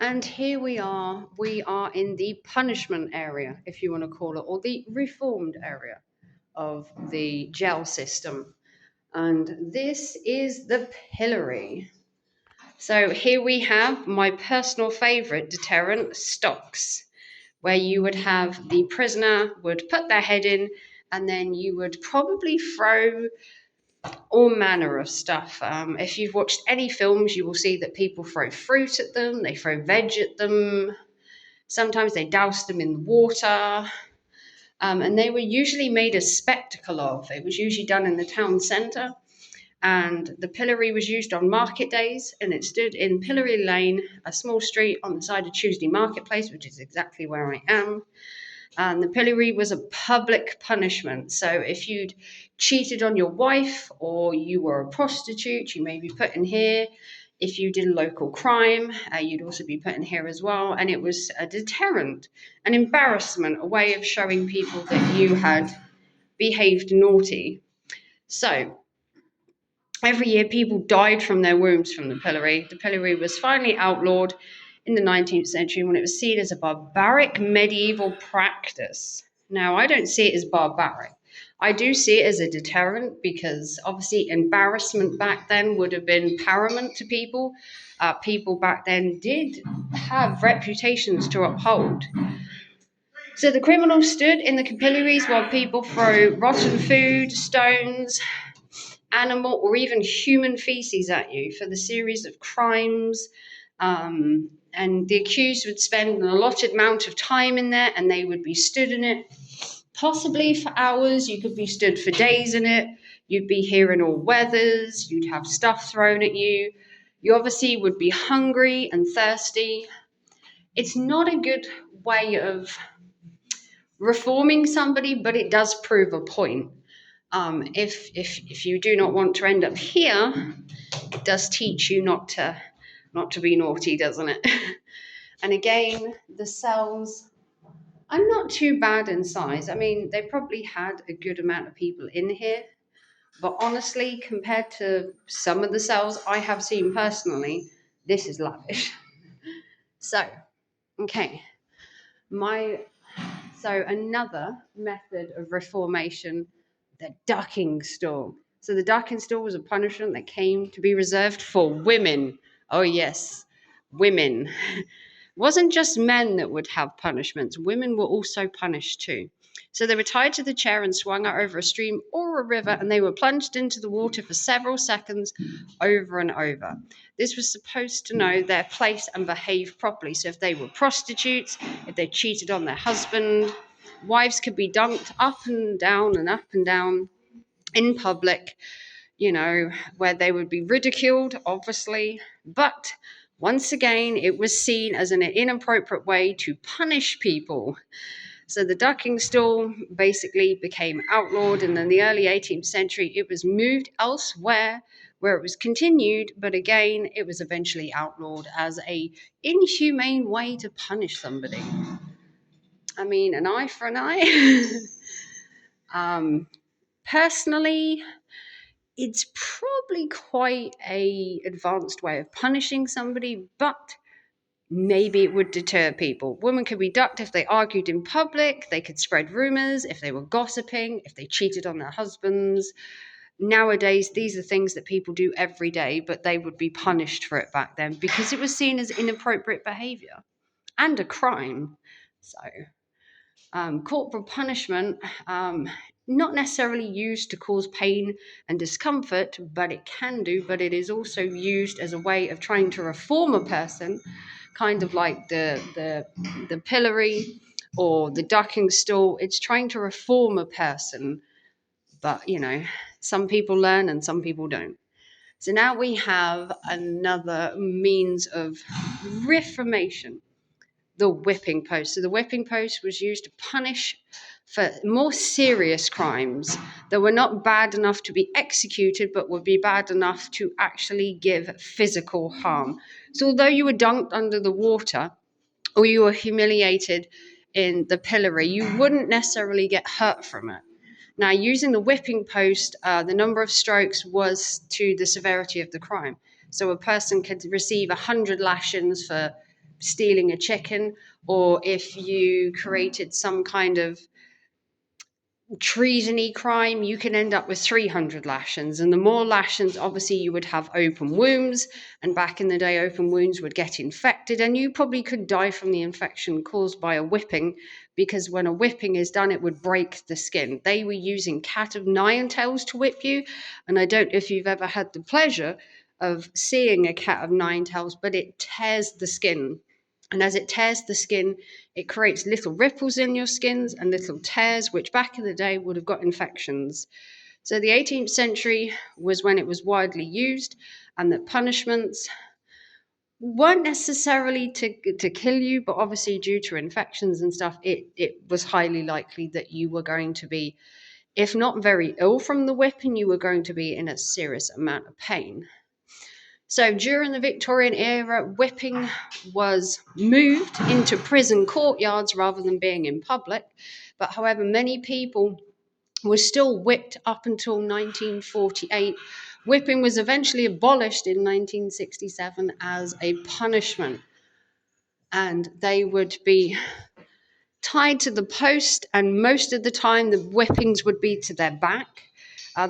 And here we are in the punishment area, if you want to call it, or the reformed area of the jail system. And this is the pillory. So here we have my personal favorite deterrent, stocks, where you would have the prisoner would put their head in, and then you would probably throw all manner of stuff. If you've watched any films, you will see that people throw fruit at them, they throw veg at them, sometimes they doused them in water. And they were usually made a spectacle of. It was usually done in the town centre. And the pillory was used on market days, and it stood in Pillory Lane, a small street on the side of Tuesday Marketplace, which is exactly where I am. And the pillory was a public punishment. So if you'd cheated on your wife or you were a prostitute, you may be put in here. If you did a local crime, you'd also be put in here as well. And it was a deterrent, an embarrassment, a way of showing people that you had behaved naughty. So every year, people died from their wounds from the pillory. The pillory was finally outlawed in the 19th century when it was seen as a barbaric medieval practice. Now, I don't see it as barbaric. I do see it as a deterrent because obviously embarrassment back then would have been paramount to people. People back then did have reputations to uphold. So the criminals stood in the pillories while people throw rotten food, stones, animal or even human feces at you for the series of crimes. And the accused would spend an allotted amount of time in there and they would be stood in it, possibly for hours. You could be stood for days in it. You'd be here in all weathers. You'd have stuff thrown at you. You obviously would be hungry and thirsty. It's not a good way of reforming somebody, but it does prove a point. If you do not want to end up here, it does teach you not to be naughty, doesn't it? And again, the cells are not too bad in size. I mean, they probably had a good amount of people in here, but honestly, compared to some of the cells I have seen personally, this is lavish. So, okay, so another method of reformation, the ducking stool. So the ducking stool was a punishment that came to be reserved for women. Oh yes, women. It wasn't just men that would have punishments. Women were also punished too. So they were tied to the chair and swung out over a stream or a river, and they were plunged into the water for several seconds over and over. This was supposed to know their place and behave properly. So if they were prostitutes, if they cheated on their husband, wives could be dunked up and down in public, where they would be ridiculed, obviously. But once again, it was seen as an inappropriate way to punish people. So the ducking stool basically became outlawed, and in the early 18th century, it was moved elsewhere where it was continued, but again, it was eventually outlawed as a inhumane way to punish somebody. I mean, an eye for an eye. Personally, it's probably quite a advanced way of punishing somebody, but maybe it would deter people. Women could be ducked if they argued in public. They could spread rumors if they were gossiping, if they cheated on their husbands. Nowadays, these are things that people do every day, but they would be punished for it back then because it was seen as inappropriate behavior and a crime. So, corporal punishment, not necessarily used to cause pain and discomfort, but it can do, but it is also used as a way of trying to reform a person, kind of like the pillory or the ducking stool. It's trying to reform a person, but some people learn and some people don't. So now we have another means of reformation, the whipping post. So the whipping post was used to punish for more serious crimes that were not bad enough to be executed, but would be bad enough to actually give physical harm. So although you were dunked under the water or you were humiliated in the pillory, you wouldn't necessarily get hurt from it. Now, using the whipping post, the number of strokes was to the severity of the crime. So a person could receive 100 lashings for stealing a chicken, or if you created some kind of treasony crime, you can end up with 300 lashings. And the more lashings, obviously, you would have open wounds. And back in the day, open wounds would get infected, and you probably could die from the infection caused by a whipping, because when a whipping is done, it would break the skin. They were using cat of nine tails to whip you. And I don't know if you've ever had the pleasure of seeing a cat of nine tails, but it tears the skin. And as it tears the skin, it creates little ripples in your skins and little tears, which back in the day would have got infections. So the 18th century was when it was widely used, and that punishments weren't necessarily to kill you, but obviously due to infections and stuff, it was highly likely that you were going to be, if not very ill from the whipping, you were going to be in a serious amount of pain. So during the Victorian era, whipping was moved into prison courtyards rather than being in public. But however, many people were still whipped up until 1948. Whipping was eventually abolished in 1967 as a punishment. And they would be tied to the post, and most of the time the whippings would be to their back.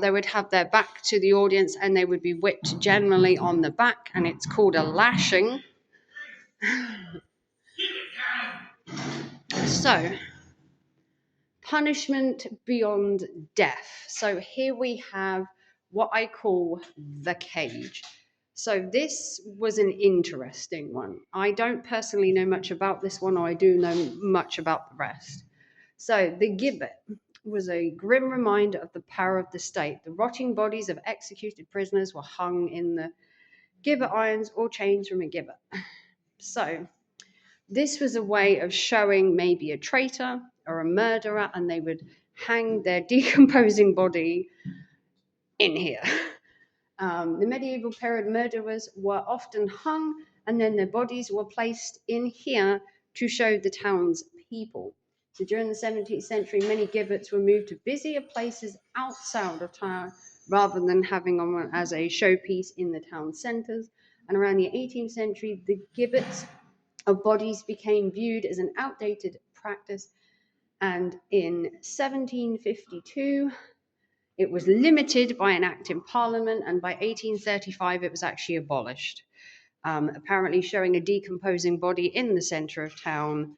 They would have their back to the audience, and they would be whipped generally on the back, and it's called a lashing. So, punishment beyond death. So here we have what I call the cage. So this was an interesting one. I don't personally know much about this one, or I do know much about the rest. So the gibbet was a grim reminder of the power of the state. The rotting bodies of executed prisoners were hung in the gibbet irons or chains from a gibbet. So this was a way of showing maybe a traitor or a murderer, and they would hang their decomposing body in here. The medieval period murderers were often hung, and then their bodies were placed in here to show the town's people. So during the 17th century, many gibbets were moved to busier places outside of town rather than having them as a showpiece in the town centres. And around the 18th century, the gibbets of bodies became viewed as an outdated practice. And in 1752, it was limited by an act in Parliament, and by 1835, it was actually abolished. Apparently, showing a decomposing body in the centre of town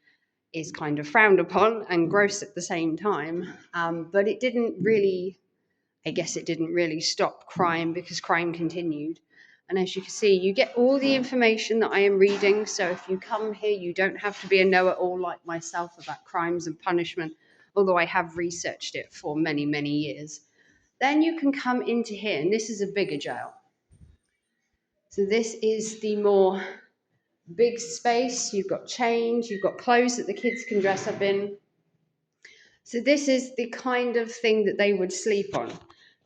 is kind of frowned upon and gross at the same time. But it didn't really, I guess it didn't really stop crime, because crime continued. And as you can see, you get all the information that I am reading. So if you come here, you don't have to be a know-it-all like myself about crimes and punishment, although I have researched it for many, many years. Then you can come into here, and this is a bigger jail. So this is the more big space. You've got chains, you've got clothes that the kids can dress up in. So this is the kind of thing that they would sleep on.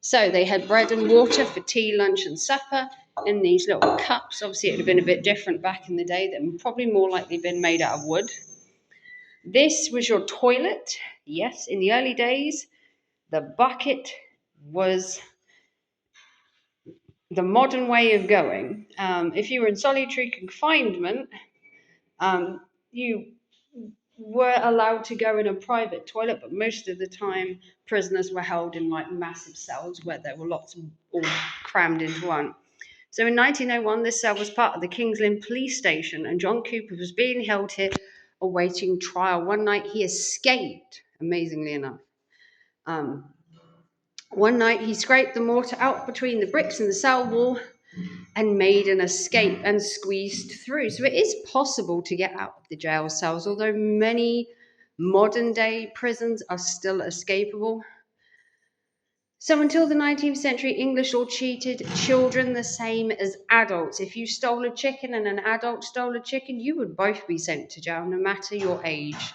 So they had bread and water for tea, lunch, and supper in these little cups. Obviously, it would have been a bit different back in the day. That would probably more likely been made out of wood. This was your toilet. Yes, in the early days, the bucket was the modern way of going. If you were in solitary confinement, you were allowed to go in a private toilet, but most of the time prisoners were held in like massive cells where there were lots of all crammed into one. So in 1901, this cell was part of the King's Lynn police station, and John Cooper was being held here awaiting trial. One night he escaped, amazingly enough. One night he scraped the mortar out between the bricks in the cell wall and made an escape and squeezed through. So it is possible to get out of the jail cells, although many modern day prisons are still escapable. So until the 19th century, English law treated children the same as adults. If you stole a chicken and an adult stole a chicken, you would both be sent to jail, no matter your age.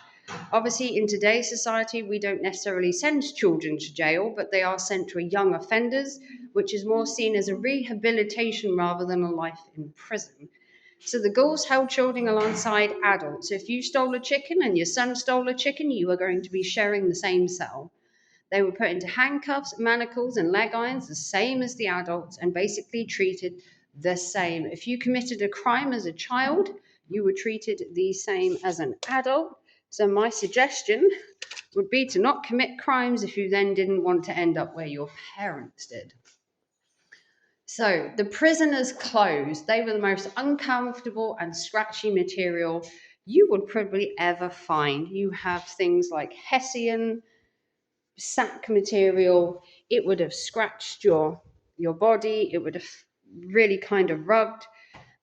Obviously, in today's society, we don't necessarily send children to jail, but they are sent to a young offenders, which is more seen as a rehabilitation rather than a life in prison. So the ghouls held children alongside adults. So if you stole a chicken and your son stole a chicken, you are going to be sharing the same cell. They were put into handcuffs, manacles, and leg irons, the same as the adults, and basically treated the same. If you committed a crime as a child, you were treated the same as an adult. So my suggestion would be to not commit crimes if you then didn't want to end up where your parents did. So the prisoners' clothes, they were the most uncomfortable and scratchy material you would probably ever find. You have things like Hessian, sack material. It would have scratched your body. It would have really kind of rubbed,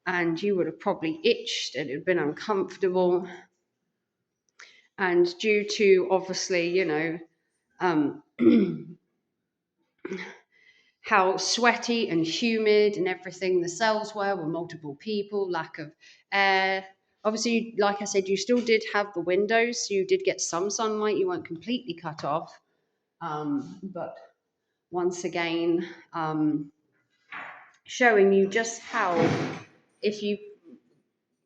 and you would have probably itched and it would have been uncomfortable. And due to obviously, um, how sweaty and humid and everything the cells were multiple people, lack of air. Obviously, like I said, you still did have the windows, so you did get some sunlight. You weren't completely cut off. But once again, showing you just how, if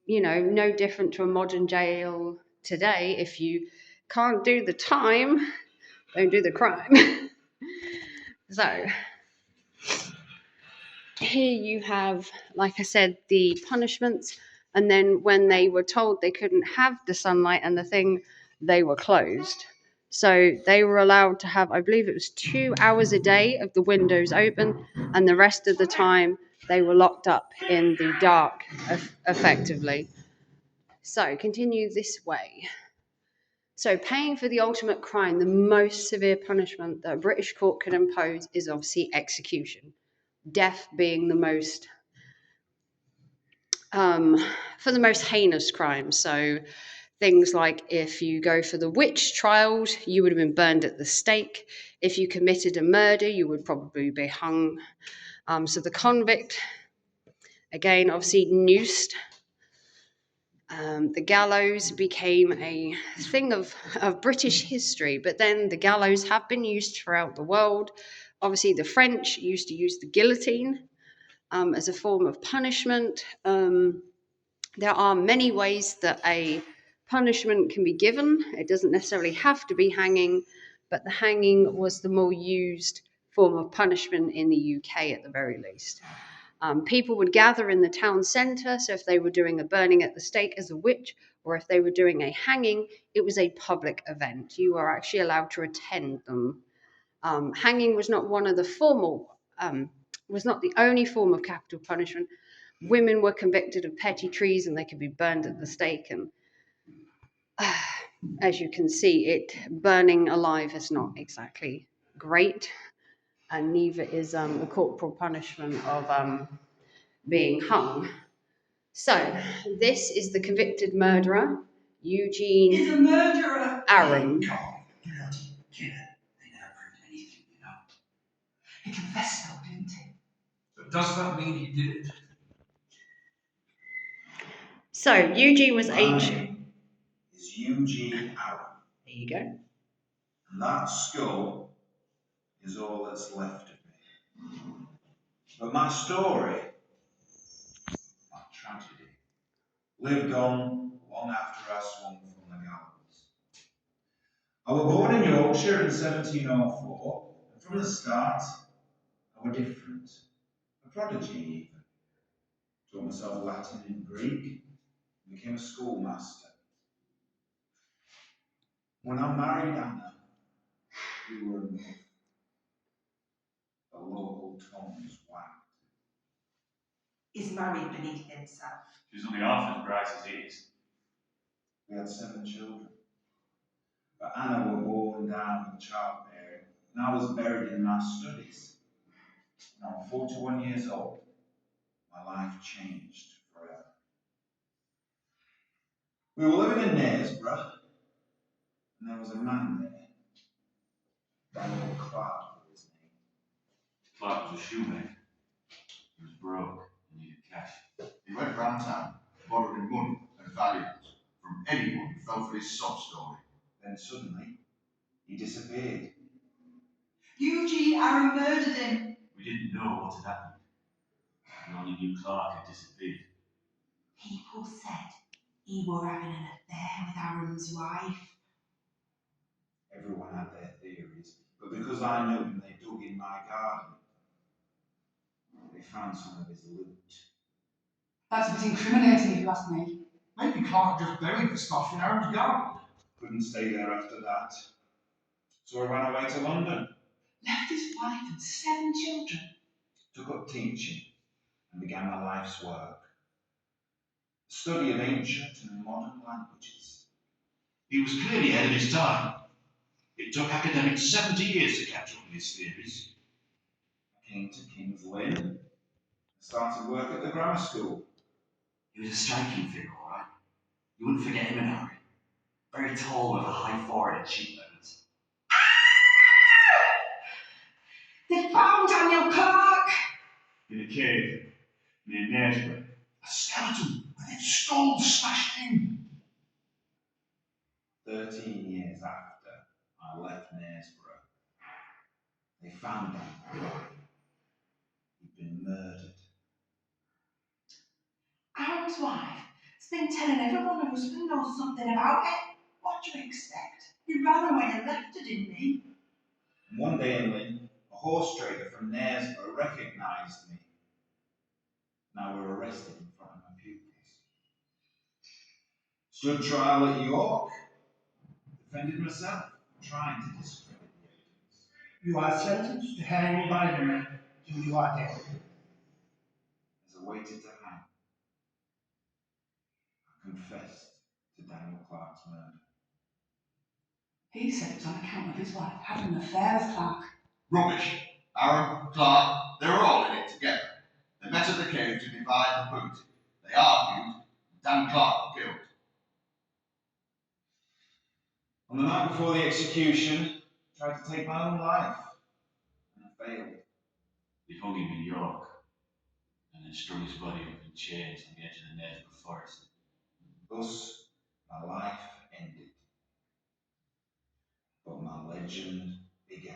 no different to a modern jail today, if you can't do the time, don't do the crime. So here you have, like I said, the punishments, and then when they were told they couldn't have the sunlight and the thing, they were closed. So they were allowed to have, I believe it was 2 hours a day of the windows open, and the rest of the time they were locked up in the dark, effectively. So continue this way. So paying for the ultimate crime, the most severe punishment that a British court could impose is obviously execution. Death being the most, for the most heinous crimes. So things like if you go for the witch trials, you would have been burned at the stake. If you committed a murder, you would probably be hung. So the convict, again, obviously noosed. The gallows became a thing of British history, but then the gallows have been used throughout the world. Obviously, the French used to use the guillotine as a form of punishment. There are many ways that a punishment can be given. It doesn't necessarily have to be hanging, but the hanging was the more used form of punishment in the UK at the very least. People would gather in the town centre, so if they were doing a burning at the stake as a witch, or if they were doing a hanging, it was a public event. You were actually allowed to attend them. Hanging was not one of the formal, was not the only form of capital punishment. Women were convicted of petty treason, they could be burned at the stake, and as you can see, burning alive is not exactly great, and neither is the corporal punishment of being hung. So this is the convicted murderer, Eugene. He's a murderer. Aram. God, bloody killer. They never proved anything, He confessed though, didn't he? But does that mean he did it? So Eugene was aged. Is Eugene Aram. There you go. And that skull is all that's left of me. But my story, my tragedy, lived on long after I swung from the gallows. I was born in Yorkshire in 1704, and from the start, I was different. A prodigy, even. Taught myself Latin and Greek, and became a schoolmaster. When I married Anna, we were in love. The local tongues wagged. Is married beneath himself. She's only half as bright as he is. We had 7 children. But Anna was born down with childbearing, and I was buried in my studies. When I was 41 years old, my life changed forever. We were living in Knaresborough, and there was a man there. Daniel Clark was his name. Clark was a shoemaker. He was broke and needed cash. He went round town, borrowing money and valuables from anyone who fell for his sob story. Then suddenly, he disappeared. Eugene Aram murdered him. We didn't know what had happened. We only knew Clark had disappeared. People said he were having an affair with Aram's wife. Everyone had their theories, but because I knew him, they dug in my garden. They found some of his loot. That's a bit incriminating if you ask me. Maybe Clark just buried the stuff in Aaron's garden. Couldn't stay there after that. So I ran away to London, Left his wife and 7 children. took up teaching, and began my life's work. The study of ancient and modern languages. He was clearly ahead of his time. It took academics 70 years to catch up with his theories. I came to King's Lynn and started work at the grammar school. He was a striking figure, all right. You wouldn't forget him in a hurry. Very tall with a high forehead and cheekbones. They found Daniel Clark! In a cave near Knaresborough. A skeleton with its skull smashed in. 13 years after I left Knaresborough, they found him. He'd been murdered. Aaron's wife has been telling everyone her husband knows something about it. What do you expect? He ran away and left her, didn't he? And one day in Lynn, a horse trader from Knaresborough recognised me. Now we're arrested in front of my pupils. Stood trial at York. Defended myself, trying to discredit the evidence. You are sentenced to hang by the neck till you are dead. As I waited to hang, I confessed to Daniel Clark's murder. He said it was on account of his wife having an affair with Clark. Rubbish. Aaron, Clark, they were all in it together. They met at the cave to divide the booty. They argued, and Dan Clark was killed. On the night before the execution, I tried to take my own life, and I failed. They hung him in York, and then strung his body up in chains on the edge of the Knaresborough forest. Thus, my life ended, but my legend began.